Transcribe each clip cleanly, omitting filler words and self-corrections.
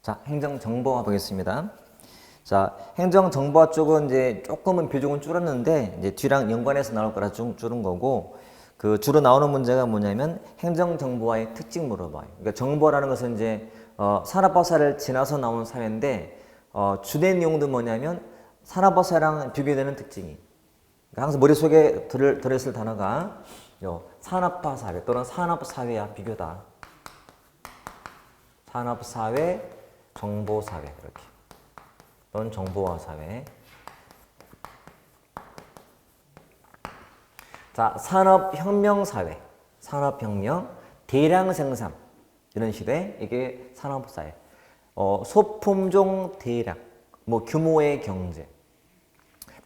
자, 행정정보화 보겠습니다. 자, 행정정보화 쪽은 이제 조금은 비중은 줄었는데 이제 뒤랑 연관해서 나올 거라 좀 줄은 거고, 그 주로 나오는 문제가 뭐냐면 행정정보화의 특징 물어봐요. 그러니까 정보라는 것은 이제 산업화사를 지나서 나온 사회인데 주된 내용도 뭐냐면 산업화사랑 비교되는 특징이. 그러니까 항상 머릿속에 들어있을 단어가 산업화 사회 또는 산업사회와 비교다. 산업사회, 정보사회 이렇게 또는 정보화 사회. 자, 산업혁명 사회, 산업혁명, 대량 생산 이런 시대 이게 산업사회. 소품종 대량, 뭐 규모의 경제,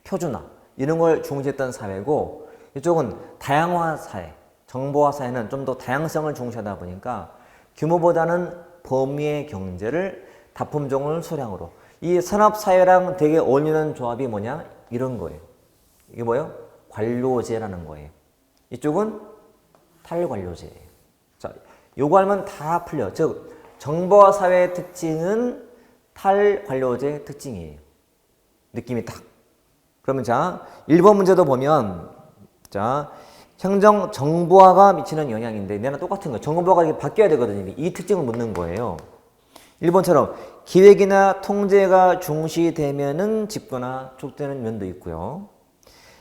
표준화 이런 걸 중시했던 사회고, 이쪽은 다양화 사회, 정보화 사회는 좀 더 다양성을 중시하다 보니까 규모보다는 범위의 경제를 다품종을 소량으로. 이 산업사회랑 되게 어울리는 조합이 뭐냐? 이런 거예요. 이게 뭐예요? 관료제라는 거예요. 이쪽은 탈관료제예요. 자, 요거 알면 다 풀려. 즉, 정보화 사회의 특징은 탈관료제 특징이에요. 느낌이 딱. 그러면 자, 1번 문제도 보면, 자, 행정 정보화가 미치는 영향인데, 내가 똑같은 거. 정보화가 이게 바뀌어야 되거든요. 이 특징을 묻는 거예요. 1번처럼 기획이나 통제가 중시되면은 집권화 촉진되는 면도 있고요.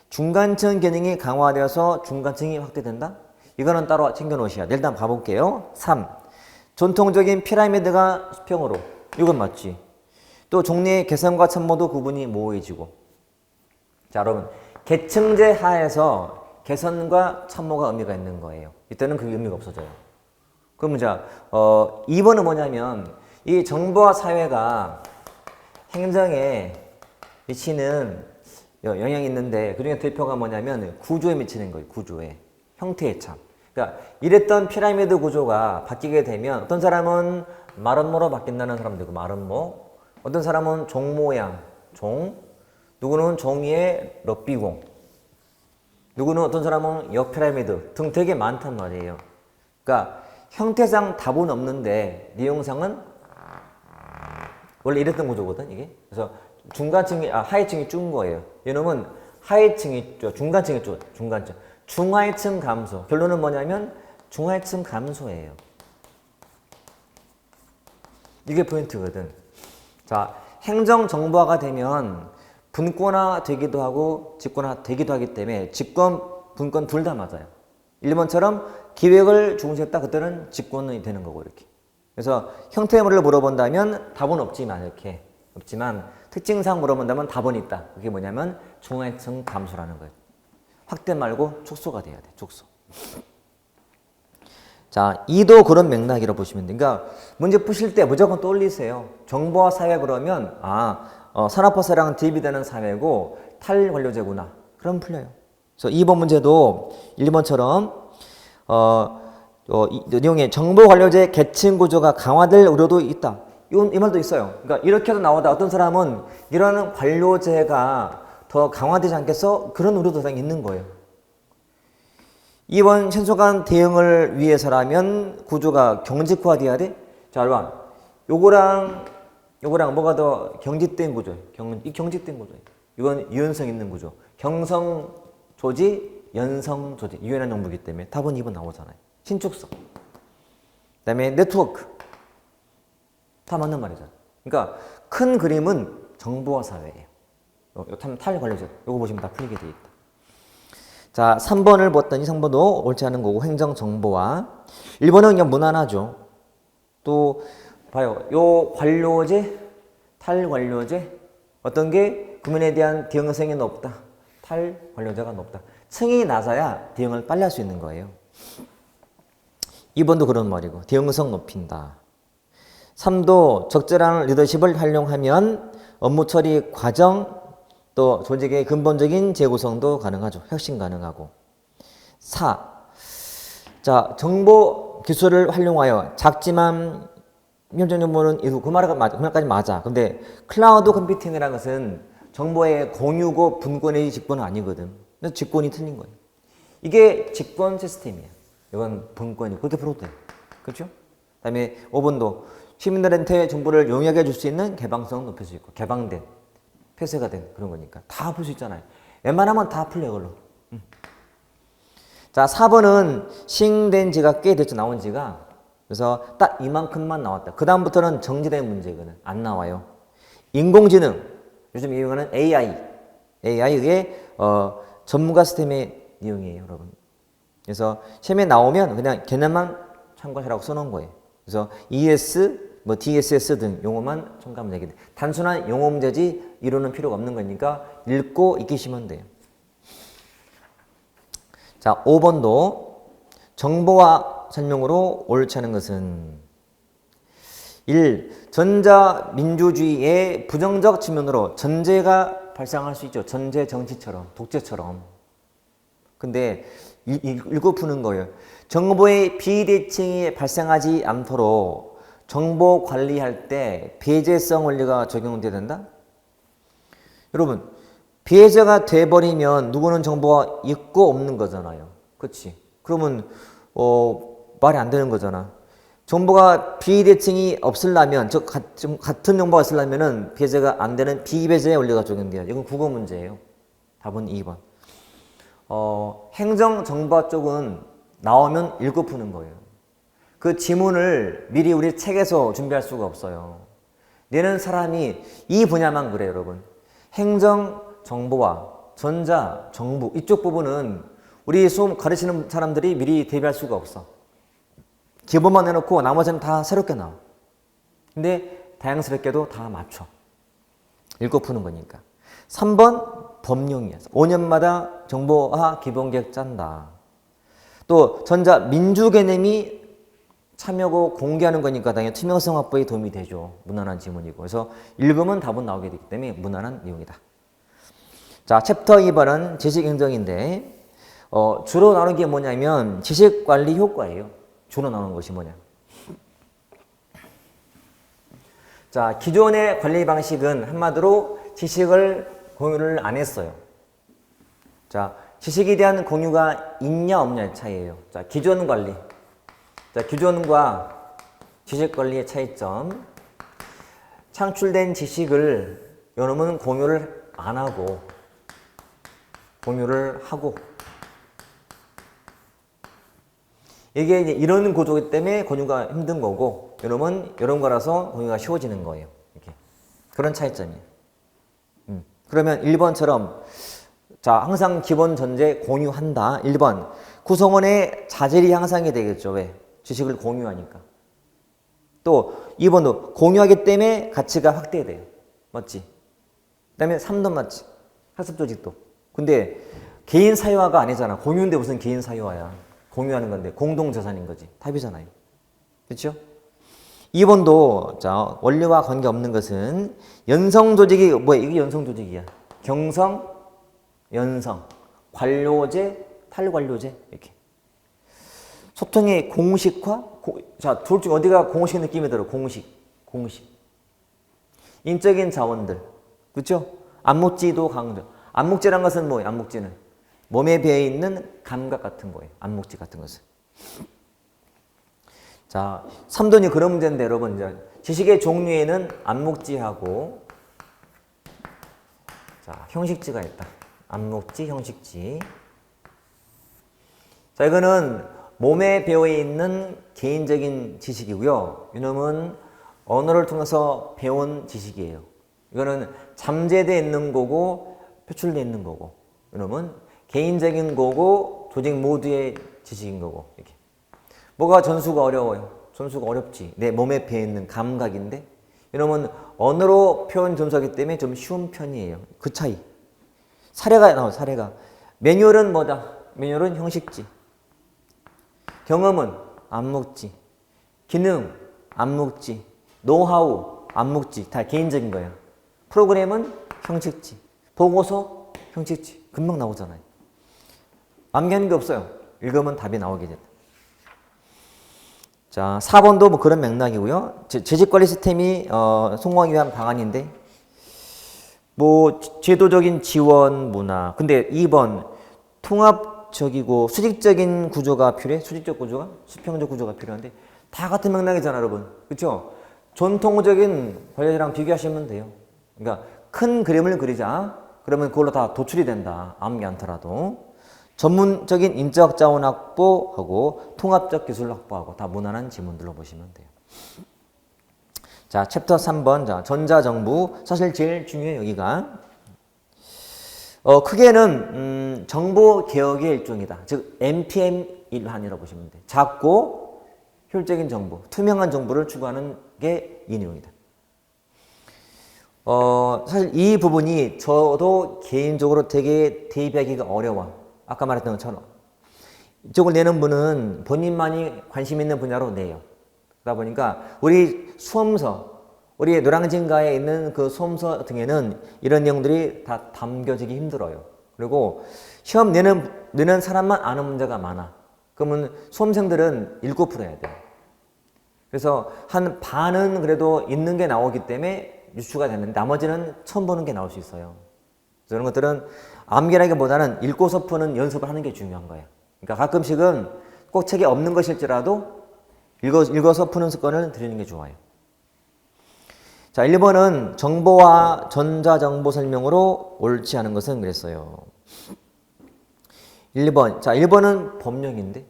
중간층 기능이 강화되어서 중간층이 확대된다? 이거는 따로 챙겨 놓으셔야 돼. 일단 봐볼게요. 3. 전통적인 피라미드가 수평으로. 이건 맞지. 또 종래의 개성과 참모도 구분이 모호해지고. 자, 여러분. 계층제 하에서 개선과 참모가 의미가 있는 거예요. 이때는 그게 의미가 없어져요. 그러면 자, 2번은 뭐냐면 이 정보화 사회가 행정에 미치는 영향이 있는데, 그중에 대표가 뭐냐면 구조에 미치는 거예요. 구조에. 형태의 참. 그러니까 이랬던 피라미드 구조가 바뀌게 되면 어떤 사람은 마름모로 바뀐다는 사람도 있고, 마름모. 어떤 사람은 종 모양, 종. 누구는 종 위에 럭비공. 누구는 어떤 사람은 역피라미드 등 되게 많단 말이에요. 그러니까 형태상 답은 없는데 내용상은 원래 이랬던 구조거든, 이게. 그래서 중간층이 하위층이 준 거예요. 이놈은 하위층이 중간층이 쭉, 중간층. 중하위층 감소. 결론은 뭐냐면 중하위층 감소예요. 이게 포인트거든. 자, 행정 정보화가 되면 분권화 되기도 하고 집권화 되기도 하기 때문에 직권, 분권 둘 다 맞아요. 1번처럼 기획을 중시했다, 그때는 집권이 되는 거고, 이렇게. 그래서 형태물을 물어본다면 답은 없지만, 이렇게. 없지만, 특징상 물어본다면 답은 있다. 그게 뭐냐면 중하층 감소라는 거예요. 확대 말고 축소가 돼야 돼, 축소. 자, 이도 그런 맥락이라고 보시면 돼요. 그러니까 문제 푸실 때 무조건 떠올리세요. 정보화 사회 그러면, 산업화사랑 대비되는 사회고 탈관료제구나. 그럼 풀려요. 그래서 2번 문제도 1번처럼 내용에 정보관료제 계층 구조가 강화될 우려도 있다. 이 말도 있어요. 그러니까 이렇게도 나오다. 어떤 사람은 이런 관료제가 더 강화되지 않겠어? 그런 우려도 당연히 있는 거예요. 2번 신속한 대응을 위해서라면 구조가 경직화돼야 돼? 자, 여러분. 요거랑 뭐가 더 경직된 구조예요. 이 경직된 구조예요. 이건 유연성 있는 구조. 경성 조지, 연성 조지. 유연한 정보이기 때문에 답은 2번 나오잖아요. 신축성. 그 다음에 네트워크. 다 맞는 말이잖아요. 그러니까 큰 그림은 정보화 사회예요. 탈관료제. 요거 보시면 다 풀리게 돼 있다. 자, 3번을 봤더니 3번도 옳지 않은 거고, 행정정보화. 1번은 그냥 무난하죠. 또 봐요. 요 관료제, 탈관료제. 어떤 게 국민에 대한 대응성이 높다. 탈관료제가 높다. 층이 낮아야 대응을 빨리 할 수 있는 거예요. 2번도 그런 말이고, 대응성 높인다. 3도 적절한 리더십을 활용하면 업무 처리 과정, 또 조직의 근본적인 재구성도 가능하죠. 혁신 가능하고. 4. 자, 정보 기술을 활용하여 작지만 현장 정보는 그 말까지 맞아. 근데 클라우드 컴퓨팅이라는 것은 정보의 공유고 분권의 직권은 아니거든. 그래서 직권이 틀린 거예요. 이게 직권 시스템이야. 이건 분권이 그렇게 풀어도 돼. 그렇죠? 그 다음에 5번도 시민들한테 정보를 용이하게 줄 수 있는 개방성을 높일 수 있고, 개방된, 폐쇄가 된 그런 거니까. 다 풀 수 있잖아요. 웬만하면 다 풀려, 이걸로. 자, 4번은 시행된 지가 꽤 됐죠, 나온 지가. 그래서 딱 이만큼만 나왔다. 그 다음부터는 정지된 문제거든. 안 나와요. 인공지능, 요즘 이용하는 AI의 전문가 시스템의 내용이에요, 여러분. 그래서 시험에 나오면 그냥 걔네만 참고하라고 써놓은 거예요. 그래서 ES, 뭐 DSS 등 용어만 첨가하면 되겠네. 단순한 용어 문제지 이론은 필요가 없는 거니까 읽고 익히시면 돼요. 자, 5번도 정보화 설명으로 옳지 않은 것은 1. 전자민주주의의 부정적 측면으로 전제가 발생할 수 있죠. 전제 정치처럼, 독재처럼. 근데 읽고 푸는 거예요. 정보의 비대칭이 발생하지 않도록 정보 관리할 때 배제성 원리가 적용돼야 된다? 여러분, 배제가 돼버리면 누구는 정보가 있고 없는 거잖아요. 그렇지? 그러면 말이 안 되는 거잖아. 정보가 비대칭이 없으려면, 같은 정보가 있으려면은 배제가 안 되는 비배제의 원리가 적용돼요. 이건 국어 문제예요. 답은 2번. 행정정보화 쪽은 나오면 읽고 푸는 거예요. 그 지문을 미리 우리 책에서 준비할 수가 없어요. 내는 사람이 이 분야만 그래요, 여러분. 행정정보화, 전자, 정부 이쪽 부분은 우리 수험 가르치는 사람들이 미리 대비할 수가 없어. 기본만 해놓고 나머지는 다 새롭게 나와. 근데 다양스럽게도 다 맞춰. 읽고 푸는 거니까. 3번 법령이야. 5년마다 정보화 기본계획 짠다. 또 전자 민주 개념이 참여고 공개하는 거니까 당연히 투명성 확보에 도움이 되죠. 무난한 지문이고. 그래서 읽으면 답은 나오게 되기 때문에 무난한 내용이다. 자, 챕터 2번은 지식행정인데 주로 나오는 게 뭐냐면 지식관리 효과예요. 주로 나오는 것이 뭐냐. 자, 기존의 관리 방식은 한마디로 지식을 공유를 안 했어요. 자, 지식에 대한 공유가 있냐 없냐의 차이예요. 자, 기존 관리. 자, 기존과 지식 관리의 차이점. 창출된 지식을 요놈은 공유를 안 하고 공유를 하고. 이게 이제 이런 구조이기 때문에 공유가 힘든 거고, 요놈은 이런 거라서 공유가 쉬워지는 거예요. 이렇게. 그런 차이점이에요. 그러면 1번처럼 자, 항상 기본 전제 공유한다. 1번. 구성원의 자질이 향상이 되겠죠. 왜? 지식을 공유하니까. 또 2번도 공유하기 때문에 가치가 확대돼요. 맞지? 그 다음에 3도 맞지? 학습 조직도. 근데 개인 사유화가 아니잖아. 공유인데 무슨 개인 사유화야. 공유하는 건데 공동자산인 거지. 답이잖아요. 그렇죠? 2번도 자, 원리와 관계없는 것은 연성 조직이 뭐야? 이게 연성 조직이야. 경성, 연성, 관료제, 탈관료제 이렇게. 소통의 공식화? 자, 둘 중 어디가 공식 느낌이 들어? 공식. 인적인 자원들. 그렇죠? 안목지도 강조. 안목지란 것은 뭐예요? 안목지는 몸에 배어 있는 감각 같은 거예요. 안목지 같은 것은. 자, 3번이 그런 문제인데 여러분, 이제 지식의 종류에는 안목지하고 자, 형식지가 있다. 안목지, 형식지. 자, 이거는 몸에 배어 있는 개인적인 지식이고요. 이놈은 언어를 통해서 배운 지식이에요. 이거는 잠재되어 있는 거고 표출되어 있는 거고, 이놈은 개인적인 거고 조직 모두의 지식인 거고. 이렇게. 뭐가 전수가 어려워요? 전수가 어렵지. 내 몸에 배어 있는 감각인데, 이놈은 언어로 표현 전수하기 때문에 좀 쉬운 편이에요. 그 차이. 사례가 나와요. 사례가. 매뉴얼은 뭐다? 매뉴얼은 형식지. 경험은 안목지. 기능 안목지. 노하우 안목지. 다 개인적인 거예요. 프로그램은 형식지. 보고서 형식지. 금방 나오잖아요. 암기하는 게 없어요. 읽으면 답이 나오게 된다. 자, 4번도 뭐 그런 맥락이고요. 재직관리 시스템이 성공하기 위한 방안인데, 뭐 제도적인 지원 문화. 근데 2번 통합적이고 수직적인 구조가 필요해. 수직적 구조가, 수평적 구조가 필요한데 다 같은 맥락이잖아, 여러분. 그렇죠? 전통적인 관련이랑 비교하시면 돼요. 그러니까 큰 그림을 그리자. 그러면 그걸로 다 도출이 된다. 암기 않더라도. 전문적인 인적 자원 확보하고 통합적 기술 확보하고 다 무난한 지문들로 보시면 돼요. 자, 챕터 3번. 자, 전자정부. 사실 제일 중요해요, 여기가. 크게는 정보개혁의 일종이다. 즉 NPM 일환이라고 보시면 돼요. 작고 효율적인 정보, 투명한 정보를 추구하는 게 이 내용이다. 사실 이 부분이 저도 개인적으로 되게 대입하기가 어려워. 아까 말했던 것처럼. 이쪽을 내는 분은 본인만이 관심 있는 분야로 내요. 그러다 보니까 우리 수험서, 우리 노량진가에 있는 그 수험서 등에는 이런 내용들이 다 담겨지기 힘들어요. 그리고 시험 내는 사람만 아는 문제가 많아. 그러면 수험생들은 읽고 풀어야 돼. 그래서 한 반은 그래도 있는 게 나오기 때문에 유추가 되는데 나머지는 처음 보는 게 나올 수 있어요. 그런 것들은 암기라기보다는 읽고서 푸는 연습을 하는 게 중요한 거예요. 그러니까 가끔씩은 꼭 책에 없는 것일지라도 읽어서 푸는 습관을 들이는 게 좋아요. 자, 1번은 정보와 전자정보 설명으로 옳지 않은 것은 그랬어요. 1번. 자, 1번은 법령인데.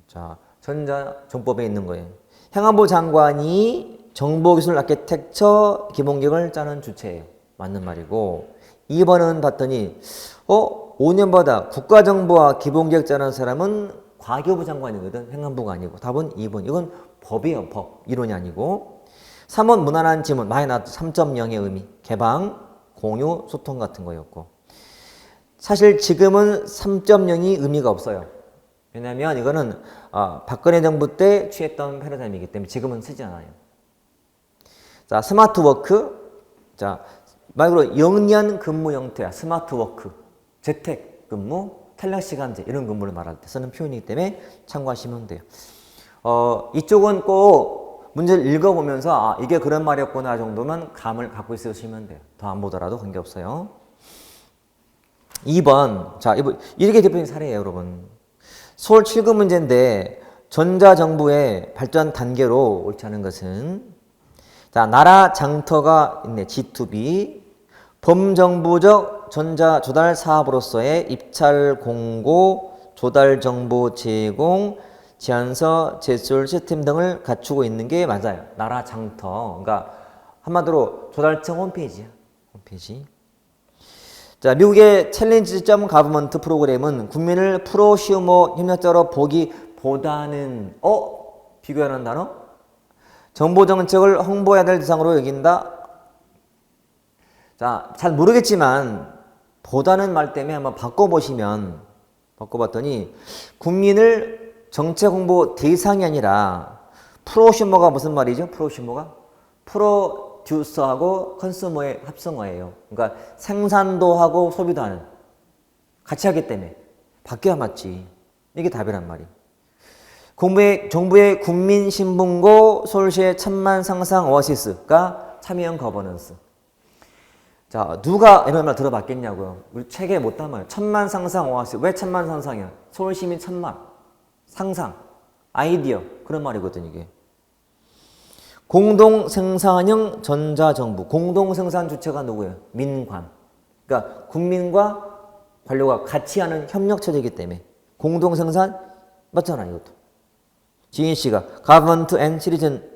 자, 전자정법에 있는 거예요. 행안부 장관이 정보기술 아키텍처 기본계획을 짜는 주체예요. 맞는 말이고. 2번은 봤더니 5년마다 국가정보와 기본계획 짜는 사람은 과교부 장관이거든. 행안부가 아니고. 답은 2번. 이건 법이에요. 법. 이론이 아니고. 3번 무난한 지문. 많이 나왔죠. 3.0의 의미. 개방, 공유, 소통 같은 거였고. 사실 지금은 3.0이 의미가 없어요. 왜냐하면 이거는 박근혜 정부 때 취했던 패러다임이기 때문에 지금은 쓰지 않아요. 자, 스마트워크. 자, 말 그대로 영년 근무 형태야. 스마트워크. 재택근무, 탄력시간제 이런 근무를 말할 때 쓰는 표현이기 때문에 참고하시면 돼요. 이쪽은 꼭 문제를 읽어보면서 이게 그런 말이었구나 정도만 감을 갖고 있으시면 돼요. 더 안 보더라도 관계없어요. 2번. 자, 이렇게 대표적인 사례예요, 여러분. 서울 7급 문제인데 전자정부의 발전 단계로 옳지 않은 것은 자, 나라 장터가 있네. G2B. 범정부적 전자조달 사업으로서의 입찰 공고, 조달 정보 제공, 제안서, 제출 시스템 등을 갖추고 있는 게 맞아요. 나라 장터. 그러니까 한마디로 조달청 홈페이지야. 홈페이지. 자, 미국의 챌린지.gov 가버먼트 프로그램은 국민을 프로슈머 협력자로 보기보다는 비교하는 단어? 정보정책을 홍보해야 될 대상으로 여긴다. 자, 잘 모르겠지만 보다는 말 때문에 한번 바꿔봤더니 국민을 정책 홍보 대상이 아니라 프로슈머가 무슨 말이죠? 프로슈머가? 프로듀서하고 컨슈머의 합성어예요. 그러니까 생산도 하고 소비도 하는 같이 하기 때문에 바뀌어야 맞지. 이게 답이란 말이에요. 정부의 국민신문고 서울시의 천만상상 오아시스가 참여형 거버넌스. 자, 누가 이런 말 들어봤겠냐고요. 우리 책에 못 담아요. 천만상상 오아시스. 왜 천만상상이야? 서울시민 천만. 상상. 아이디어. 그런 말이거든 이게. 공동생산형 전자정부. 공동생산 주체가 누구예요? 민관. 그러니까 국민과 관료가 같이 하는 협력체제이기 때문에 공동생산 맞잖아 이것도. 지인 씨가 Government and Citizen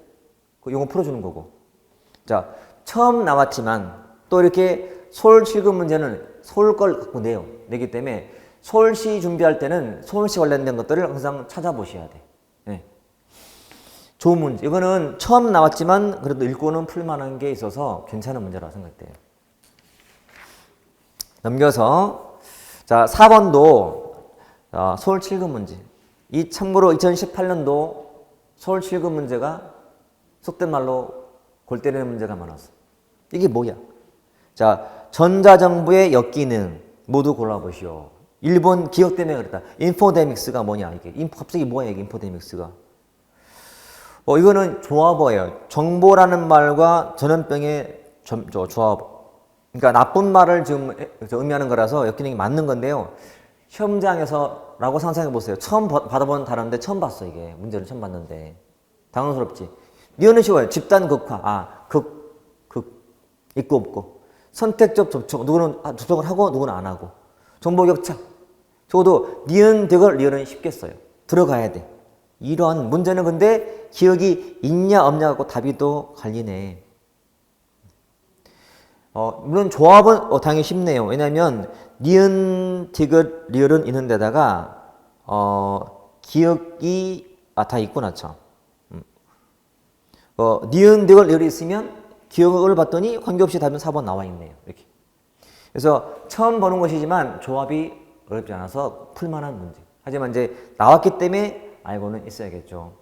용어 풀어주는 거고. 자, 처음 나왔지만 또 이렇게 서울 7급 문제는 서울 걸 갖고 내기 때문에 서울시 준비할 때는 서울시 관련된 것들을 항상 찾아보셔야 돼. 네. 좋은 문제. 이거는 처음 나왔지만 그래도 읽고는 풀만한 게 있어서 괜찮은 문제라고 생각돼요. 넘겨서 자 4번도 서울 7급 문제. 참고로 2018년도 서울 7급 문제가 속된 말로 골 때리는 문제가 많았어. 이게 뭐야? 자, 전자정부의 역기능 모두 골라보시오. 일본 기억 때문에 그랬다. 인포데믹스가 뭐냐 이게. 갑자기 뭐야 이게 인포데믹스가. 이거는 조합어예요. 정보라는 말과 전염병의 조합. 그러니까 나쁜 말을 지금 의미하는 거라서 역기능이 맞는 건데요. 시험장에서라고 상상해 보세요. 처음 받아본 단어인데 처음 봤어 이게. 문제를 처음 봤는데 당황스럽지. 니은은 쉬워요. 집단 극화. 있고 없고. 선택적 접촉. 누구는 접촉을 하고 누구는 안 하고. 정보 격차. 적어도 니은, 득을 리을은 쉽게 써요. 들어가야 돼. 이런 문제는 근데 기억이 있냐 없냐 갖고 답이 또 갈리네. 물론 조합은 당연히 쉽네요. 왜냐하면 니은, 디귿, 리을은 있는 데다가 기억이 다 있구나 참. 니은, 디귿, 리을이 있으면 기억을 봤더니 관계없이 답은 4번 나와 있네요. 이렇게. 그래서 처음 보는 것이지만 조합이 어렵지 않아서 풀만한 문제. 하지만 이제 나왔기 때문에 알고는 있어야겠죠.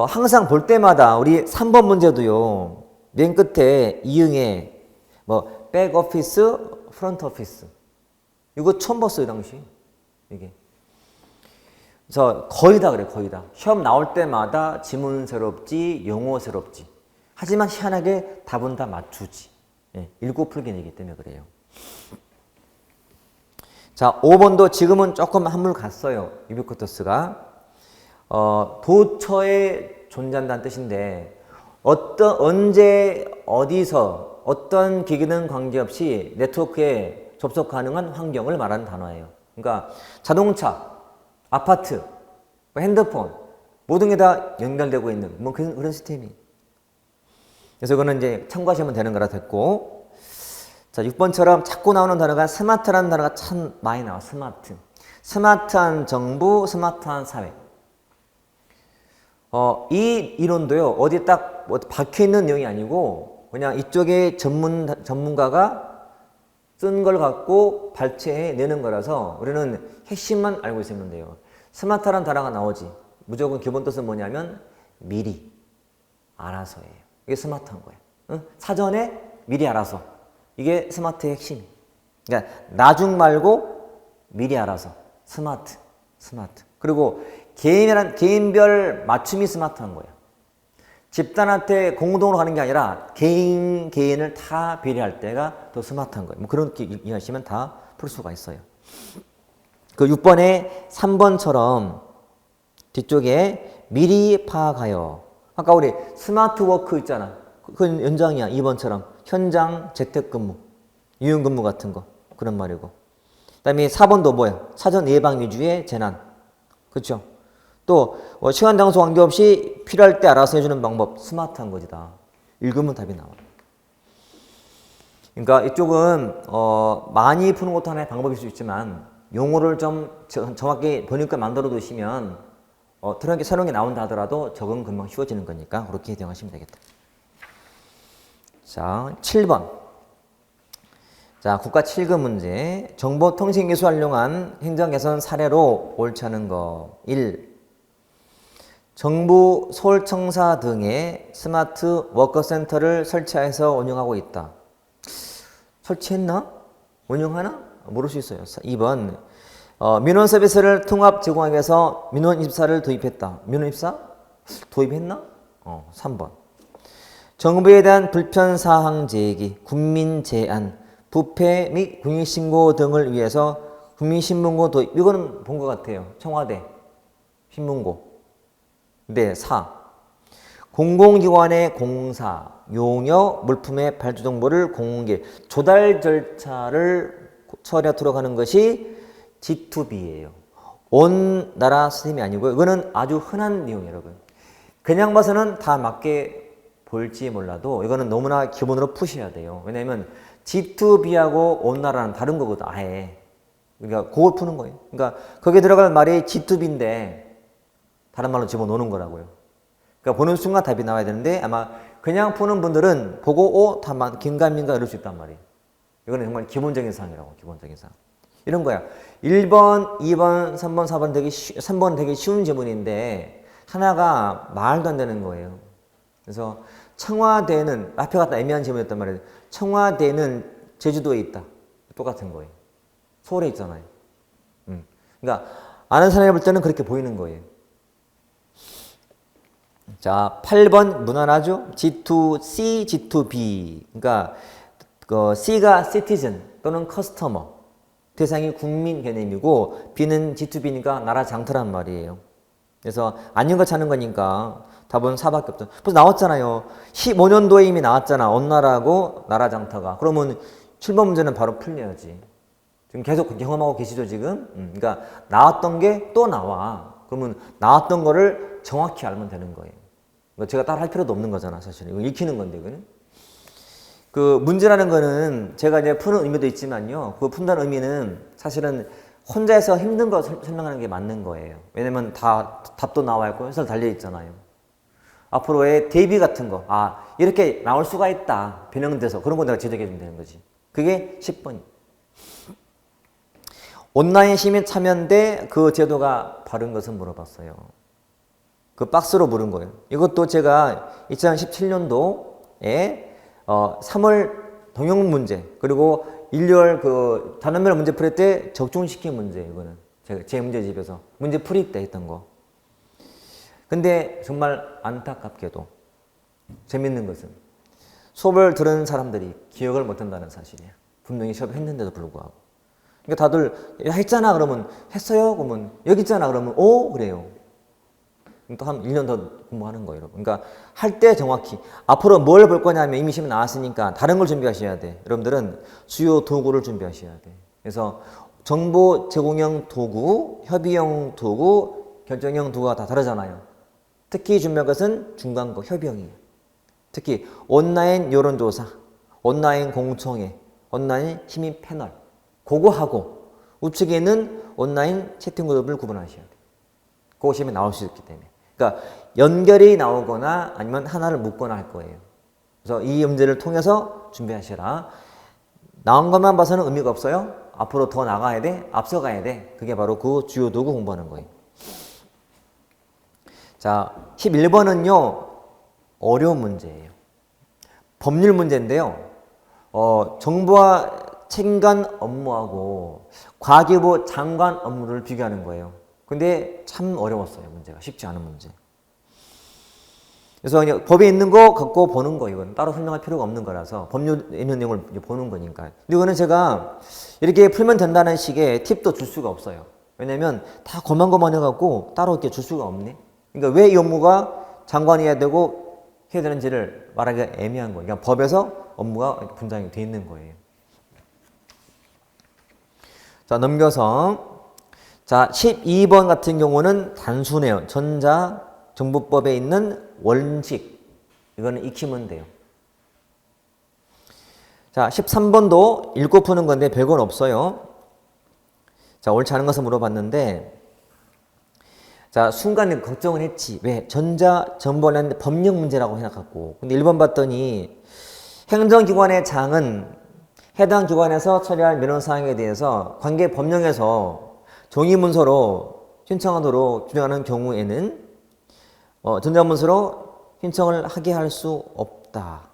항상 볼 때마다 우리 3번 문제도요. 맨 끝에 이응에 뭐 백오피스, 프론트오피스 이거 처음 봤어요 당시 이게. 그래서 거의 다 그래 거의 다. 시험 나올 때마다 지문새롭지 용어새롭지. 하지만 희한하게 답은 다 맞추지. 읽고 풀기이기 때문에 그래요. 자 5번도 지금은 조금 한물 갔어요. 유비쿼터스가. 도처에 존재한다는 뜻인데 언제 어디서 어떤 기기는 관계없이 네트워크에 접속 가능한 환경을 말하는 단어예요. 그러니까 자동차, 아파트, 핸드폰 모든 게 다 연결되고 있는 뭐 그런 시스템이. 그래서 그거는 이제 참고하시면 되는 거라 됐고. 자 6번처럼 자꾸 나오는 단어가 스마트라는 단어가 참 많이 나와. 스마트. 스마트한 정부, 스마트한 사회. 이 이론도요 어디 딱 박혀 있는 내용이 아니고 그냥 이쪽에 전문가가 쓴 걸 갖고 발췌해 내는 거라서 우리는 핵심만 알고 있으면 돼요. 스마트라는 단어가 나오지. 무조건 기본 뜻은 뭐냐면 미리 알아서예요. 이게 스마트한 거예요. 응? 사전에 미리 알아서. 이게 스마트의 핵심. 그러니까 나중 말고 미리 알아서. 스마트. 그리고 개인별 맞춤이 스마트한 거예요. 집단한테 공동으로 하는 게 아니라 개인을 다 배려할 때가 더 스마트한 거예요. 뭐 그렇게 이해하시면 다 풀 수가 있어요. 그 6번에 3번처럼 뒤쪽에 미리 파악하여. 아까 우리 스마트 워크 있잖아. 그건 연장이야. 2번처럼 현장 재택근무, 유연근무 같은 거 그런 말이고. 그다음에 4번도 뭐예요? 사전 예방 위주의 재난. 그렇죠? 또 시간 장소 관계없이 필요할 때 알아서 해주는 방법. 스마트한 거지 다. 읽으면 답이 나와요. 그러니까 이쪽은 많이 푸는 것도 하나의 방법일 수 있지만 용어를 좀 정확히 번역을 만들어 두시면 들어가게 새로운 게 나온다 하더라도 적응 금방 쉬워지는 거니까 그렇게 대응하시면 되겠다. 자 7번. 자 국가 7급 문제. 정보통신기술 활용한 행정개선 사례로 옳지 않은 거. 1. 정부, 서울청사 등의 스마트 워커센터를 설치해서 운영하고 있다. 설치했나? 운영하나? 모를 수 있어요. 2번 민원 서비스를 통합 제공하기 위해서 민원 입사를 도입했다. 민원 입사? 도입했나? 3번 정부에 대한 불편사항 제기, 국민 제안, 부패 및 국민신고 등을 위해서 국민신문고 도입. 이거는 본 것 같아요. 청와대 신문고. 네, 4. 공공기관의 공사, 용역, 물품의 발주 정보를 공개, 조달 절차를 처리하도록 하는 것이 G2B예요. 온 나라 시스템이 아니고요. 이거는 아주 흔한 내용이에요, 여러분. 그냥 봐서는 다 맞게 볼지 몰라도 이거는 너무나 기본으로 푸셔야 돼요. 왜냐하면 G2B하고 온 나라는 다른 거거든, 아예. 그러니까 그걸 푸는 거예요. 그러니까 거기에 들어갈 말이 G2B인데 다른 말로 집어넣는 거라고요. 그러니까 보는 순간 답이 나와야 되는데 아마 그냥 푸는 분들은 보고 다 긴가민가 이럴 수 있단 말이에요. 이거는 정말 기본적인 사항이라고. 기본적인 사항. 이런 거야. 1번, 2번, 3번, 4번 3번 되게 쉬운 지문인데 하나가 말도 안 되는 거예요. 그래서 청와대는 앞에 갔다 애매한 지문이었단 말이에요. 청와대는 제주도에 있다. 똑같은 거예요. 서울에 있잖아요. 그러니까 아는 사람이 볼 때는 그렇게 보이는 거예요. 자, 8번 무난하죠? G2C, G2B. 그러니까 C가 citizen 또는 customer. 대상이 국민 개념이고 B는 G2B니까 나라 장터란 말이에요. 그래서 아닌 거 찾는 거니까 답은 4밖에 없죠. 벌써 나왔잖아요. 15년도에 이미 나왔잖아. 어느 나라하고 나라 장터가. 그러면 7번 문제는 바로 풀려야지. 지금 계속 경험하고 계시죠, 지금? 그러니까 나왔던 게 또 나와. 그러면 나왔던 거를 정확히 알면 되는 거예요. 제가 따로 할 필요도 없는 거잖아, 사실은. 이거 읽히는 건데, 이거는. 그 문제라는 거는 제가 이제 푸는 의미도 있지만요. 그 푼다는 의미는 사실은 혼자서 힘든 거 설명하는 게 맞는 거예요. 왜냐면 다 답도 나와 있고 해설 달려 있잖아요. 앞으로의 대비 같은 거, 이렇게 나올 수가 있다. 변형돼서. 그런 거 내가 지적해 주면 되는 거지. 그게 10번. 온라인 시민 참여인데 그 제도가 바른 것은 물어봤어요. 그 박스로 물은 거예요. 이것도 제가 2017년도에 3월 동영 문제, 그리고 1월 그 단원별 문제 풀이 때 적중시킨 문제, 이거는. 제 문제집에서. 문제 풀이 때 했던 거. 근데 정말 안타깝게도 재밌는 것은 수업을 들은 사람들이 기억을 못한다는 사실이야. 분명히 수업을 했는데도 불구하고. 그러니까 다들 했잖아 그러면 했어요? 그러면 여기 있잖아 그러면 그래요. 또 한 1년 더 공부하는 거예요, 여러분. 그러니까 할 때 정확히 앞으로 뭘 볼 거냐면 이미 시험 나왔으니까 다른 걸 준비하셔야 돼. 여러분들은 주요 도구를 준비하셔야 돼. 그래서 정보 제공형 도구, 협의형 도구, 결정형 도구가 다 다르잖아요. 특히 중요한 것은 중간고 협의형이에요. 특히 온라인 여론조사, 온라인 공청회, 온라인 시민 패널, 그거하고 우측에는 온라인 채팅 그룹을 구분하셔야 돼요. 그거 시험에 나올 수 있기 때문에. 그러니까 연결이 나오거나 아니면 하나를 묶거나 할 거예요. 그래서 이 문제를 통해서 준비하시라. 나온 것만 봐서는 의미가 없어요. 앞으로 더 나가야 돼. 앞서가야 돼. 그게 바로 그 주요 도구 공부하는 거예요. 자, 11번은요. 어려운 문제예요. 법률 문제인데요. 정부와 책임관 업무하고 과기부 장관 업무를 비교하는 거예요. 근데 참 어려웠어요, 문제가. 쉽지 않은 문제. 그래서 그냥 법에 있는 거 갖고 보는 거, 이건 따로 설명할 필요가 없는 거라서 법률에 있는 내용을 보는 거니까. 근데 이거는 제가 이렇게 풀면 된다는 식의 팁도 줄 수가 없어요. 왜냐면 다 고만고만해갖고 따로 이렇게 줄 수가 없네. 그러니까 왜 이 업무가 장관이 해야 되고 해야 되는지를 말하기가 애매한 거예요. 그러니까 법에서 업무가 분장이 돼 있는 거예요. 자, 넘겨서. 자, 12번 같은 경우는 단순해요. 전자정보법에 있는 원칙. 이거는 익히면 돼요. 자, 13번도 읽고 푸는 건데 별건 없어요. 자, 옳지 않은 것을 물어봤는데, 자, 순간에 걱정을 했지. 왜? 전자정보는 법령 문제라고 생각했고. 근데 1번 봤더니 행정기관의 장은 해당 기관에서 처리할 민원사항에 대해서 관계 법령에서 종이문서로 신청하도록 규정하는 경우에는 전자문서로 신청을 하게 할 수 없다.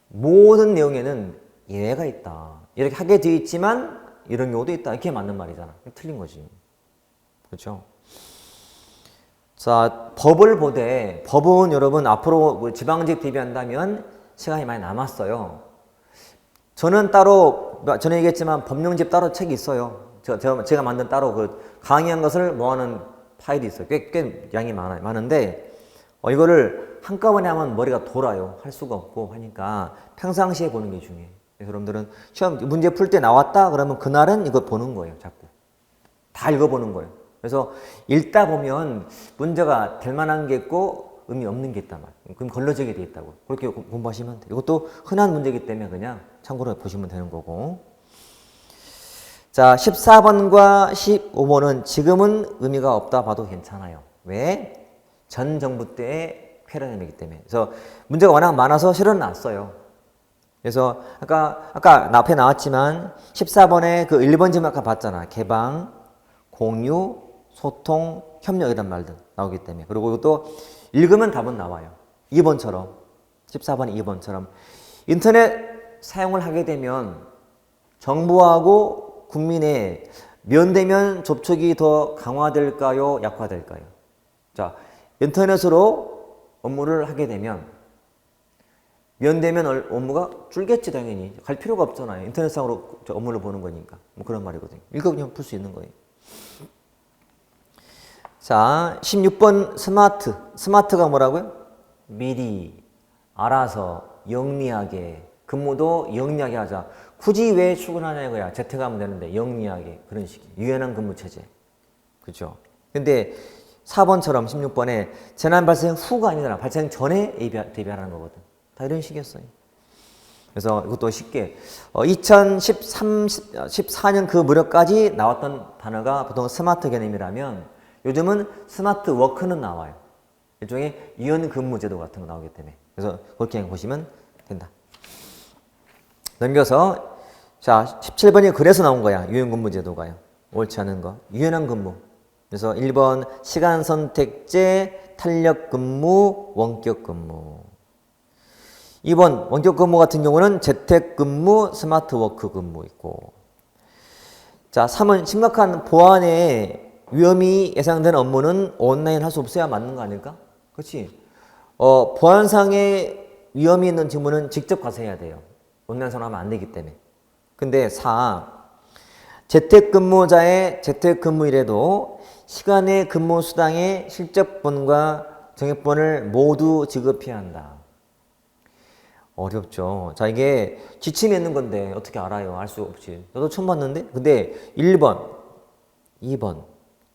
모든 내용에는 예외가 있다. 이렇게 하게 되어 있지만 이런 경우도 있다. 이렇게 맞는 말이잖아. 틀린 거지. 그렇죠? 자, 법을 보되 법은 여러분 앞으로 지방직 대비한다면 시간이 많이 남았어요. 저는 따로 전에 얘기했지만 법령집 따로 책이 있어요. 제가 만든 따로 그 강의한 것을 모아놓은 파일이 있어요. 꽤 양이 많은데 이거를 한꺼번에 하면 머리가 돌아요. 할 수가 없고 하니까 평상시에 보는 게 중요해요. 그래서 여러분들은 시험 문제 풀 때 나왔다 그러면 그날은 이거 보는 거예요. 자꾸 다 읽어보는 거예요. 그래서 읽다 보면 문제가 될 만한 게 있고 의미 없는 게 있단 말이에요. 그럼 걸러지게 돼 있다고. 그렇게 공부하시면 돼요. 이것도 흔한 문제이기 때문에 그냥 참고로 보시면 되는 거고. 자, 14번과 15번은 지금은 의미가 없다 봐도 괜찮아요. 왜? 전 정부 때의 패러다임이기 때문에. 그래서 문제가 워낙 많아서 실어놨어요. 그래서 아까 앞에 나왔지만 14번에 그 1번 질문 아까 봤잖아. 개방, 공유, 소통, 협력 이런 말들 나오기 때문에. 그리고 이것도 읽으면 답은 나와요. 2번처럼. 14번 2번처럼. 인터넷 사용을 하게 되면 정부하고 국민의 면대면 접촉이 더 강화될까요? 약화될까요? 자, 인터넷으로 업무를 하게 되면 면대면 업무가 줄겠지 당연히. 갈 필요가 없잖아요. 인터넷상으로 업무를 보는 거니까. 뭐 그런 말이거든요. 이거 그냥 풀 수 있는 거예요. 자, 16번 스마트. 스마트가 뭐라고요? 미리, 알아서, 영리하게. 근무도 영리하게 하자. 굳이 왜 출근하냐 이거야. 재택하면 되는데 영리하게. 그런 식이에요. 유연한 근무 체제. 그죠? 근데 4번처럼 16번에 재난 발생 후가 아니잖아. 발생 전에 대비하라는 거거든. 다 이런 식이었어요. 그래서 이것도 쉽게 2014년 그 무렵까지 나왔던 단어가 보통 스마트 개념이라면 요즘은 스마트 워크는 나와요. 일종의 유연 근무 제도 같은 거 나오기 때문에. 그래서 그렇게 보시면 된다. 넘겨서 자 17번이 그래서 나온 거야. 유연 근무 제도가요. 옳지 않은 거. 유연한 근무. 그래서 1번 시간 선택제, 탄력 근무, 원격 근무. 2번 원격 근무 같은 경우는 재택 근무, 스마트 워크 근무 있고. 자, 3은 심각한 보안에 위험이 예상되는 업무는 온라인 할 수 없어야 맞는 거 아닐까? 그렇지? 보안상의 위험이 있는 직무는 직접 가서 해야 돼요. 온라인상으로 하면 안 되기 때문에. 근데 4, 재택근무자의 재택근무일에도 시간의 근무 수당의 실적분과 정액분을 모두 지급해야 한다. 어렵죠. 자, 이게 지침에 있는 건데 어떻게 알아요? 알 수 없지. 너도 처음 봤는데? 근데 1번, 2번,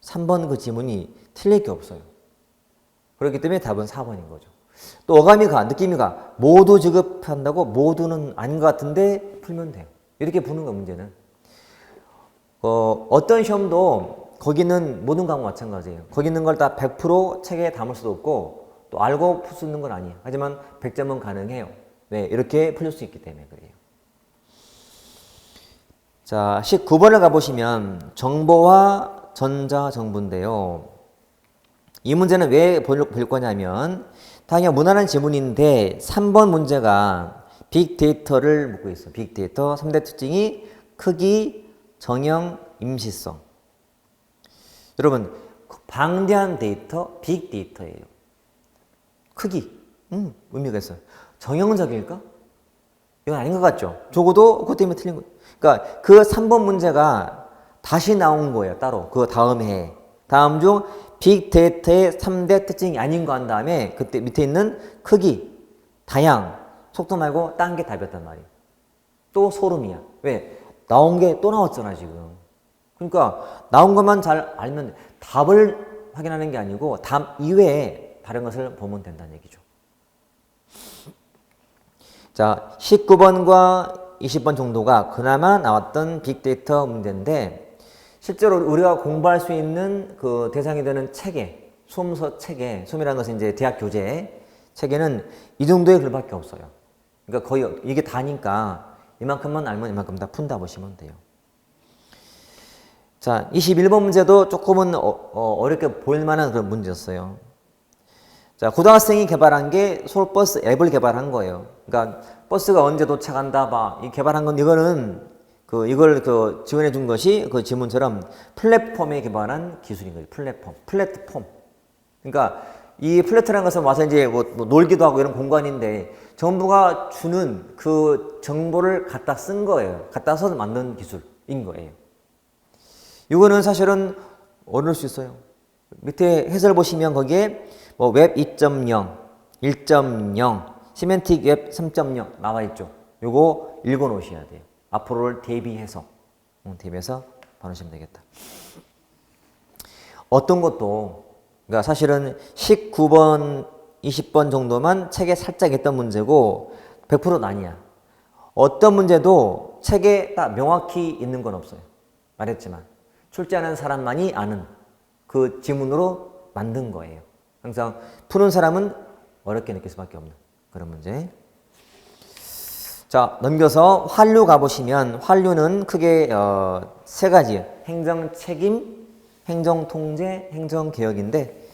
3번 그 지문이 틀릴 게 없어요. 그렇기 때문에 답은 4번인 거죠. 또 어감이 가, 느낌이 가. 모두 지급한다고? 모두는 아닌 것 같은데 풀면 돼요. 이렇게 푸는 거 문제는. 어떤 시험도 거기는 모든 과목 마찬가지예요. 거기 있는 걸 다 100% 책에 담을 수도 없고 또 알고 풀 수 있는 건 아니에요. 하지만 100점은 가능해요. 네, 이렇게 풀릴 수 있기 때문에 그래요. 자, 19번을 가보시면 정보와 전자정보인데요. 이 문제는 왜 볼 거냐면 당연히 무난한 지문인데 3번 문제가 빅데이터를 묻고 있어. 빅데이터 3대 특징이 크기, 정형, 임시성. 여러분 방대한 데이터, 빅데이터예요. 크기, 의미가 있어요. 정형적일까? 이건 아닌 것 같죠? 적어도 그것 때문에 틀린 거예요. 그러니까 그 3번 문제가 다시 나온 거예요. 따로. 그 다음 해에. 다음 중 빅데이터의 3대 특징이 아닌 거 한 다음에 그때 밑에 있는 크기, 다양, 속도 말고 딴 게 답이었단 말이에요. 또 소름이야. 왜? 나온 게 또 나왔잖아 지금. 그러니까 나온 것만 잘 알면 답을 확인하는 게 아니고 답 이외에 다른 것을 보면 된다는 얘기죠. 자, 19번과 20번 정도가 그나마 나왔던 빅데이터 문제인데 실제로 우리가 공부할 수 있는 그 대상이 되는 체계, 수험서 체계, 수험이라는 것은 이제 대학 교재 체계는 이 정도의 글밖에 없어요. 그러니까 거의 이게 다니까 이만큼만 알면 이만큼 다 푼다 보시면 돼요. 자, 21번 문제도 조금은 어렵게 보일 만한 그런 문제였어요. 자, 고등학생이 개발한 게 서울버스 앱을 개발한 거예요. 그러니까 버스가 언제 도착한다, 이 개발한 건 이거는 이걸 지원해 준 것이 그 지문처럼 플랫폼에 개발한 기술인 거예요. 플랫폼. 그러니까 이 플랫이라는 것은 와서 이제 뭐 놀기도 하고 이런 공간인데 정부가 주는 그 정보를 갖다 쓴 거예요. 갖다 써서 만든 기술인 거예요. 이거는 사실은 어려울 수 있어요. 밑에 해설 보시면 거기에 뭐 웹 2.0, 1.0, 시멘틱 웹 3.0 나와 있죠. 요거 읽어 놓으셔야 돼요. 앞으로를 대비해서 봐놓으시면 되겠다. 어떤 것도 그러니까 사실은 19번, 20번 정도만 책에 살짝 있던 문제고 100%는 아니야. 어떤 문제도 책에 딱 명확히 있는 건 없어요. 말했지만 출제하는 사람만이 아는 그 지문으로 만든 거예요. 항상 푸는 사람은 어렵게 느낄 수밖에 없는 그런 문제. 자, 넘겨서 환류 가보시면 환류는 크게 세 가지. 행정책임, 행정통제, 행정개혁인데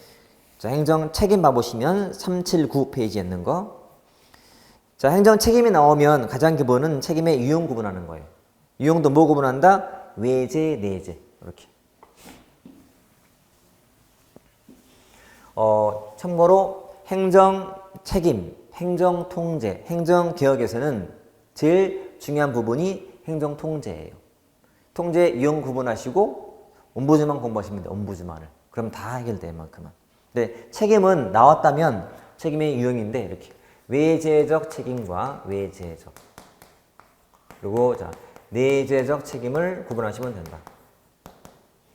자, 행정책임 봐보시면 379페이지에 있는 거. 자, 행정책임이 나오면 가장 기본은 책임의 유형 구분하는 거예요. 유형도 뭐 구분한다? 외제, 내제. 이렇게. 참고로 행정책임, 행정통제, 행정개혁에서는 제일 중요한 부분이 행정통제예요. 통제 유형 구분하시고 옴부즈만 공부하시면 돼요. 옴부즈만을. 그럼 다 해결돼, 만큼은. 근데 책임은 나왔다면 책임의 유형인데, 이렇게. 외재적 책임과 외재적. 그리고, 자, 내재적 책임을 구분하시면 된다.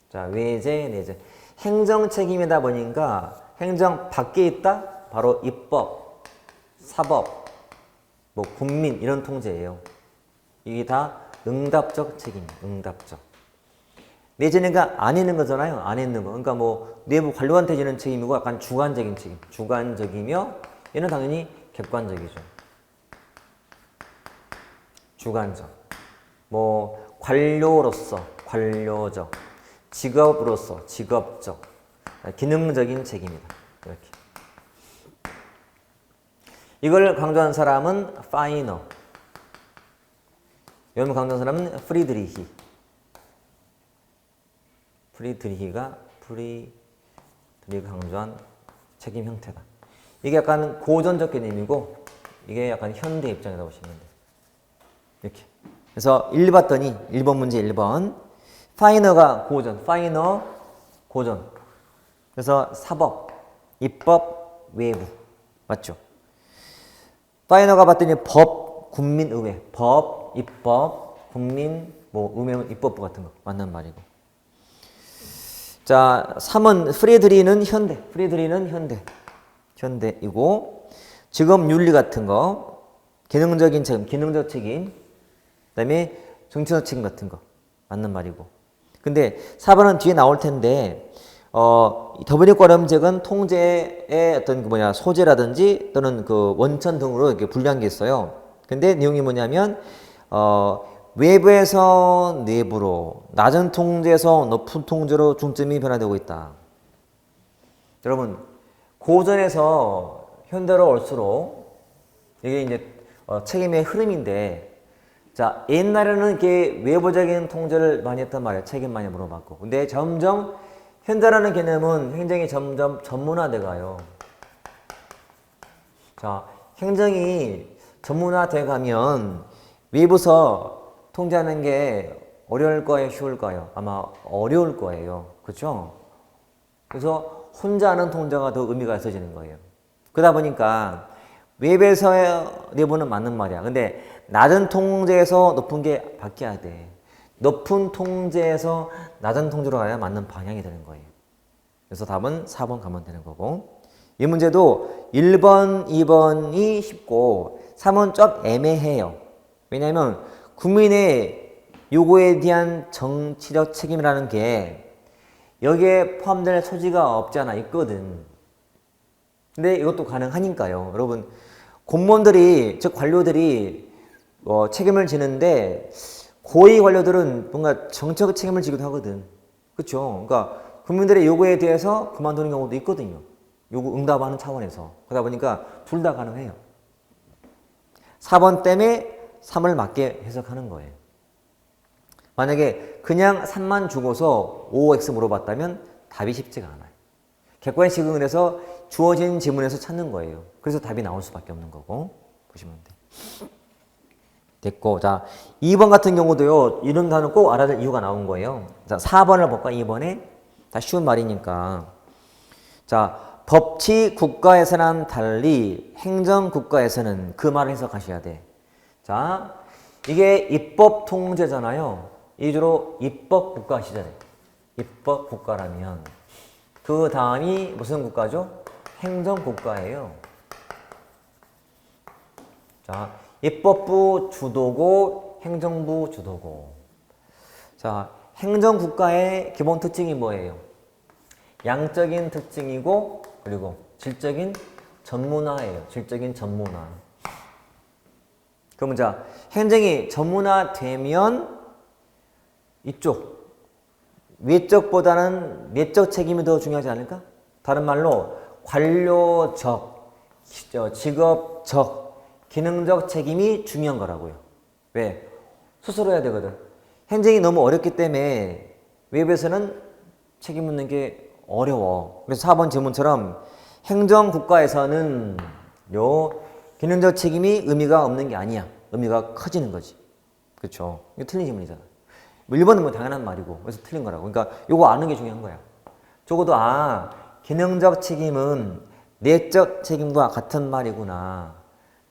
자, 외재, 내재. 행정 책임이다 보니까 행정 밖에 있다? 바로 입법, 사법, 뭐 국민 이런 통제예요. 이게 다 응답적 책임이에요. 응답적. 내재는 안 있는 거잖아요. 안 있는 거. 그러니까 뭐 내부 관료한테 지는 책임이고 약간 주관적인 책임. 주관적이며 얘는 당연히 객관적이죠. 주관적. 뭐 관료로서 관료적. 직업으로서 직업적. 기능적인 책임이다. 이렇게. 이걸 강조한 사람은 파이너. 이걸 강조한 사람은 프리드리히. 프리드리히가 강조한 책임 형태다. 이게 약간 고전적 개념이고 이게 약간 현대 입장이라고 보시면 돼요. 이렇게. 그래서 1 봤더니 1번 문제 1번 파이너가 고전, 파이너 고전. 그래서 사법, 입법, 외부. 맞죠? 파이너가 봤더니 법, 국민의회, 법, 입법, 국민, 뭐 의회는 입법부 같은 거 맞는 말이고. 자, 3은 프리드리는 현대, 프리드리는 현대이고 직업 윤리 같은 거, 기능적인 책임, 기능적 책임, 그다음에 정치적 책임 같은 거 맞는 말이고. 근데 4번은 뒤에 나올 텐데 더블유권험책은 통제의 어떤 소재라든지 또는 그 원천 등으로 이렇게 분류한 게 있어요. 근데 내용이 뭐냐면 외부에서 내부로 낮은 통제에서 높은 통제로 중점이 변화되고 있다. 여러분 고전에서 현대로 올수록 이게 이제 책임의 흐름인데, 자 옛날에는 이렇게 외부적인 통제를 많이 했단 말이에요. 책임 많이 물어봤고. 근데 점점 현대라는 개념은 행정이 점점 전문화돼 가요. 자, 행정이 전문화돼 가면 외부서 통제하는 게 어려울 거예요, 쉬울까요? 아마 어려울 거예요. 그렇죠? 그래서 혼자 하는 통제가 더 의미가 있어지는 거예요. 그러다 보니까 외부에서의 내부는 맞는 말이야. 근데 낮은 통제에서 높은 게 바뀌어야 돼. 높은 통제에서 낮은 통제로 가야 맞는 방향이 되는 거예요. 그래서 답은 4번 가면 되는 거고. 이 문제도 1번, 2번이 쉽고 3은 좀 애매해요. 왜냐하면 국민의 요구에 대한 정치적 책임이라는 게 여기에 포함될 소지가 없지 않아 있거든. 근데 이것도 가능하니까요. 여러분 공무원들이, 즉 관료들이 책임을 지는데 고위 관료들은 뭔가 정책 책임을 지기도 하거든. 그렇죠? 그러니까 국민들의 요구에 대해서 그만두는 경우도 있거든요. 요구 응답하는 차원에서. 그러다 보니까 둘 다 가능해요. 4번 때문에 3을 맞게 해석하는 거예요. 만약에 그냥 3만 주고서 OX 물어봤다면 답이 쉽지가 않아요. 객관식은 그래서 주어진 지문에서 찾는 거예요. 그래서 답이 나올 수밖에 없는 거고 보시면 돼요. 됐고, 자 2번 같은 경우도요. 이런 단어 꼭 알아야 될 이유가 나온 거예요. 자 4번을 볼까? 2번에 다 쉬운 말이니까. 자 법치 국가에서는 달리 행정 국가에서는 그 말을 해석하셔야 돼. 자 이게 입법 통제잖아요. 이 주로 입법 국가 시절에 입법 국가라면 그 다음이 무슨 국가죠? 행정 국가예요. 자 입법부 주도고 행정부 주도고. 자 행정 국가의 기본 특징이 뭐예요? 양적인 특징이고 그리고 질적인 전문화예요. 질적인 전문화. 그러면 자 행정이 전문화되면 이쪽 외적보다는 내적 책임이 더 중요하지 않을까? 다른 말로 관료적, 직업적, 기능적 책임이 중요한 거라고요. 왜? 스스로 해야 되거든. 행정이 너무 어렵기 때문에 외부에서는 책임 묻는 게 어려워. 그래서 4번 질문처럼 행정국가에서는 요 기능적 책임이 의미가 없는 게 아니야. 의미가 커지는 거지. 그렇죠? 이거 틀린 질문이잖아. 1번은 뭐 당연한 말이고 그래서 틀린 거라고. 그러니까 요거 아는 게 중요한 거야. 적어도 기능적 책임은 내적 책임과 같은 말이구나.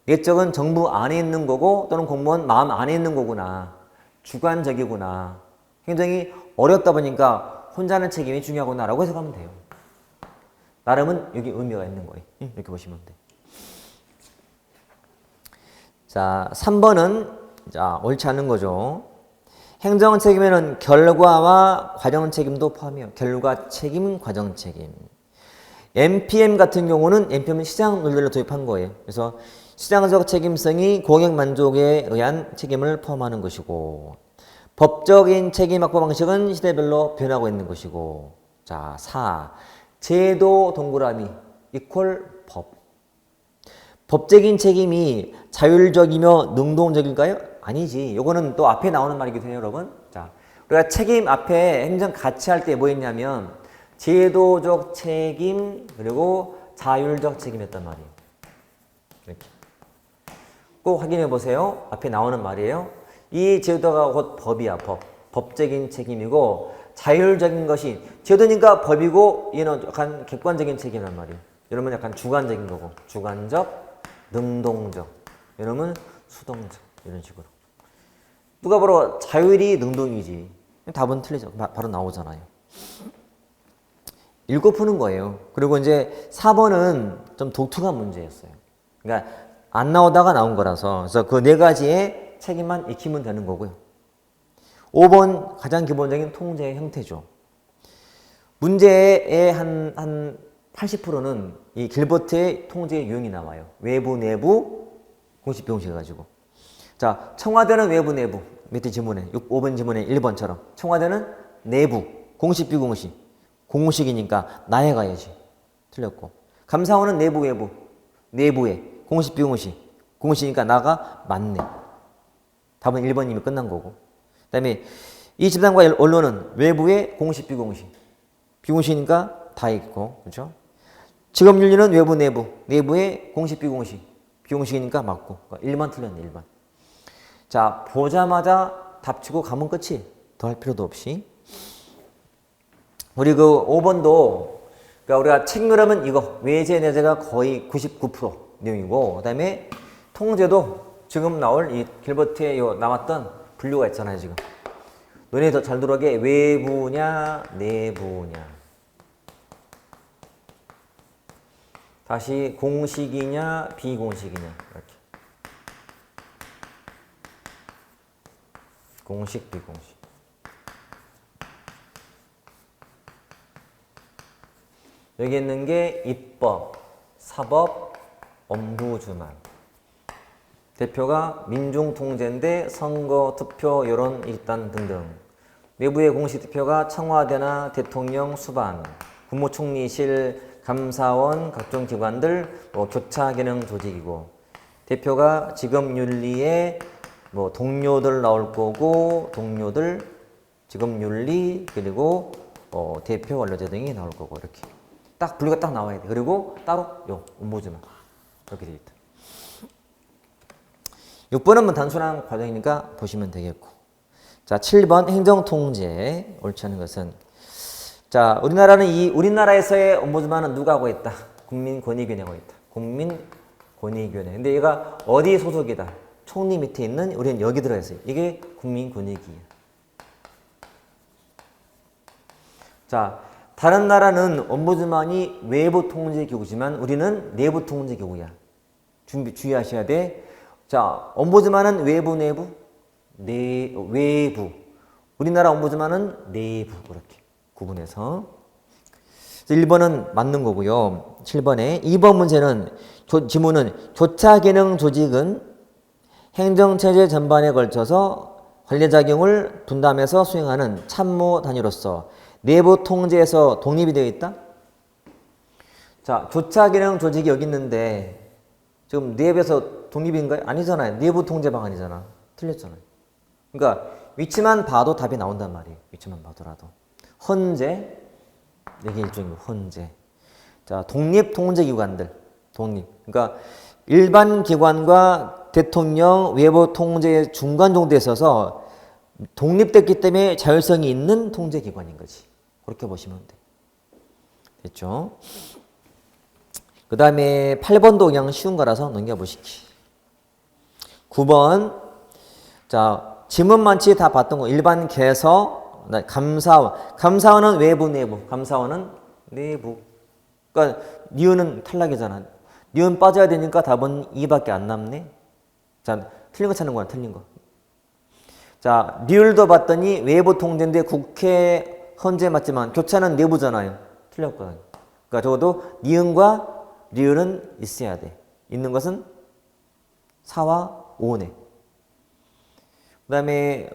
내적은 정부 안에 있는 거고 또는 공무원 마음 안에 있는 거구나. 주관적이구나. 굉장히 어렵다 보니까 혼자 하는 책임이 중요하구나라고 해석하면 돼요. 나름은 여기 의미가 있는 거예요. 이렇게 보시면 돼. 자, 3번은 옳지 않은 거죠. 행정 책임에는 결과와 과정 책임도 포함해요. 결과 책임, 과정 책임. NPM 같은 경우는 NPM은 시장 논리를 도입한 거예요. 그래서 시장적 책임성이 고객 만족에 의한 책임을 포함하는 것이고, 법적인 책임 확보 방식은 시대별로 변하고 있는 것이고. 자, 4. 제도 동그라미 이퀄 법. 법적인 책임이 자율적이며 능동적일까요? 아니지. 요거는 또 앞에 나오는 말이거든요, 여러분. 자, 우리가 책임 앞에 행정 같이 할 때 뭐 있냐면 제도적 책임 그리고 자율적 책임이었단 말이에요. 이렇게. 꼭 확인해 보세요. 앞에 나오는 말이에요. 이 제도가 곧 법이야, 법. 법적인 책임이고 자율적인 것이 제도니까 법이고 얘는 약간 객관적인 책임이란 말이에요. 이러면 약간 주관적인 거고 주관적, 능동적. 이러면 수동적. 이런 식으로. 누가 바로 자율이 능동이지. 답은 틀리죠. 바로 나오잖아요. 읽고 푸는 거예요. 그리고 이제 4번은 좀 독특한 문제였어요. 그러니까 안 나오다가 나온 거라서. 그래서 그 네 가지의 책임만 익히면 되는 거고요. 5번 가장 기본적인 통제의 형태죠. 문제의 한 80%는 이 길버트의 통제의 유형이 나와요. 외부, 내부, 공식, 비공식 해가지고. 자, 청와대는 외부, 내부. 밑에 지문에, 5번 지문에 1번처럼. 청와대는 내부, 공식, 비공식. 공식이니까 나에 가야지. 틀렸고. 감사원은 내부, 외부. 내부에, 공식, 비공식. 공식이니까 나가 맞네. 답은 1번이면 끝난 거고. 그 다음에 이 집단과 언론은 외부에 공식, 비공식. 비공식이니까 다 있고. 그렇죠? 직업윤리는 외부, 내부. 내부에 공식, 비공식. 비공식이니까 맞고. 1번 틀렸네, 1번. 자, 보자마자 답치고 가면 끝이. 더 할 필요도 없이. 우리 그 5번도, 그러니까 우리가 책임이라면 이거, 외제, 내재가 거의 99% 내용이고, 그 다음에 통제도 지금 나올 이 길버트에 남았던 분류가 있잖아요, 지금. 눈에 더 잘 들어오게 외부냐, 내부냐. 다시 공식이냐, 비공식이냐. 이렇게. 공식, 비공식. 여기 있는 게 입법, 사법, 엄부주만. 대표가 민중통제인데 선거, 투표, 여론, 일단 등등. 내부의 공식 대표가 청와대나 대통령 수반, 국무총리실, 감사원, 각종 기관들, 교차기능 조직이고, 대표가 직업윤리에 동료들 나올 거고, 동료들, 직업윤리, 그리고 대표 완료제 등이 나올 거고, 이렇게. 딱 분류가 딱 나와야 돼. 그리고 따로 업무지만 이렇게 돼 있다. 6번은 뭐 단순한 과정이니까 보시면 되겠고. 자, 7번 행정통제. 옳지 않은 것은. 자, 우리나라에서의 ombudsman은 누가 하고 있다? 국민권익위원회 하고 있다. 국민권익위원회. 근데 얘가 어디 소속이다? 총리 밑에 있는 우리는 여기 들어있어요. 이게 국민권익위야. 자, 다른 나라는 ombudsman이 외부 통제기구지만 우리는 내부 통제기구야. 주의하셔야 돼. 자, ombudsman은 외부, 내부? 외부. 우리나라 ombudsman은 내부. 그렇게 구분해서. 1번은 맞는 거고요. 7번에. 2번 문제는 지문은 교차기능 조직은 행정체제 전반에 걸쳐서 관리작용을 분담해서 수행하는 참모 단위로서 내부 통제에서 독립이 되어 있다? 자, 교차기능 조직이 여기 있는데 지금 내부에서 독립인가요? 아니잖아요. 내부 통제 방안이잖아. 틀렸잖아요. 그러니까 위치만 봐도 답이 나온단 말이에요. 위치만 봐더라도. 헌재, 여기 일종의 헌재. 자, 독립 통제기관들. 독립. 그러니까 일반 기관과 대통령 외부 통제 중간 정도에 있어서 독립됐기 때문에 자율성이 있는 통제기관인 거지. 그렇게 보시면 돼. 됐죠? 그 다음에 8번도 그냥 쉬운 거라서 넘겨보시기. 9번. 자, 지문 만치 다 봤던 거. 일반 개서, 감사원. 감사원은 외부, 내부. 감사원은 내부. 그러니까 니은은 탈락이잖아. 니은 빠져야 되니까 답은 2밖에 안 남네. 자, 틀린 거 찾는 거야, 틀린 거. 자, 리을도 봤더니 외부 통제인데 국회 헌재 맞지만 교차는 내부잖아요. 틀렸거든요. 그러니까 적어도 니은과 리을은 있어야 돼. 있는 것은 4와 5네. 그 다음에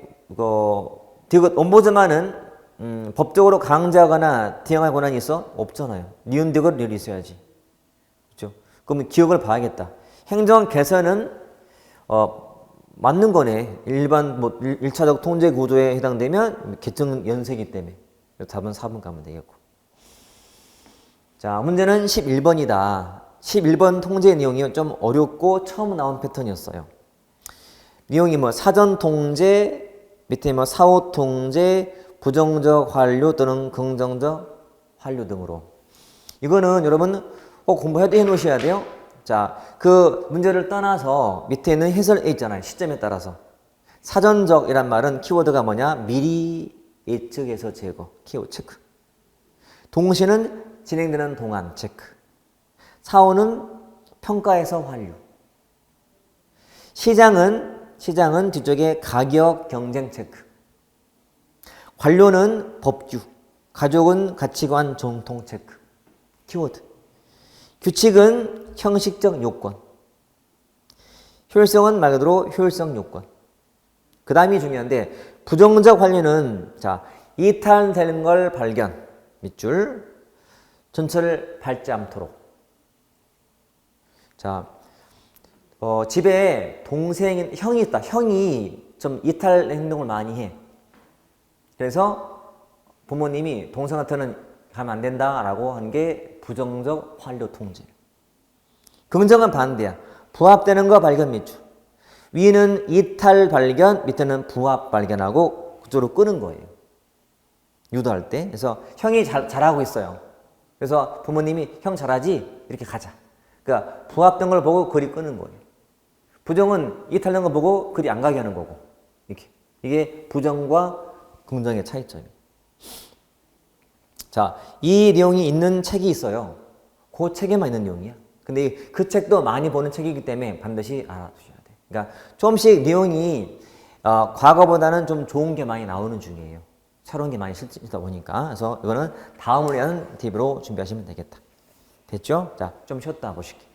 디귿 ombudsman은 법적으로 강제하거나 대응할 권한이 있어? 없잖아요. 니은 디귿 리을이 있어야지. 그렇죠? 그러면 기억을 봐야겠다. 행정 개선은 맞는 거네. 일반 1차적 통제 구조에 해당되면 계층 연세기 때문에. 답은 4번 가면 되겠고. 자, 문제는 11번이다. 11번 통제 내용이 좀 어렵고 처음 나온 패턴이었어요. 내용이 사전 통제, 밑에 사후 통제, 부정적 환류 또는 긍정적 환류 등으로. 이거는 여러분 꼭 공부해 놓으셔야 돼요. 자, 그 문제를 떠나서 밑에 있는 해설에 있잖아요. 시점에 따라서. 사전적이란 말은 키워드가 뭐냐? 미리 예측해서 제거. 키워드 체크. 동시는 진행되는 동안 체크. 사후는 평가에서 환류. 시장은 뒤쪽에 가격 경쟁 체크. 관료는 법규. 가족은 가치관 정통 체크. 키워드. 규칙은 형식적 요건. 효율성은 말 그대로 효율성 요건. 그 다음이 중요한데 부정적 환류는 자, 이탈되는 걸 발견. 밑줄. 전철을 밟지 않도록. 자, 집에 형이 있다. 형이 좀 이탈 행동을 많이 해. 그래서 부모님이 동생한테는 가면 안 된다라고 한 게 부정적 환류 통제. 긍정은 반대야. 부합되는 거 발견 밑줄. 위는 이탈 발견, 밑에는 부합 발견하고 그쪽으로 끄는 거예요. 유도할 때. 그래서 형이 잘하고 있어요. 그래서 부모님이 형 잘하지? 이렇게 가자. 그러니까 부합된 걸 보고 그리 끄는 거예요. 부정은 이탈된 거 보고 그리 안 가게 하는 거고. 이렇게. 이게 부정과 긍정의 차이점이에요. 자, 이 내용이 있는 책이 있어요. 그 책에만 있는 내용이야. 근데 그 책도 많이 보는 책이기 때문에 반드시 알아두셔야 돼. 그러니까 조금씩 내용이 과거보다는 좀 좋은 게 많이 나오는 중이에요. 새로운 게 많이 실제다 보니까. 그래서 이거는 다음을 위한 팁으로 준비하시면 되겠다. 됐죠? 자, 좀 쉬었다 보실게요.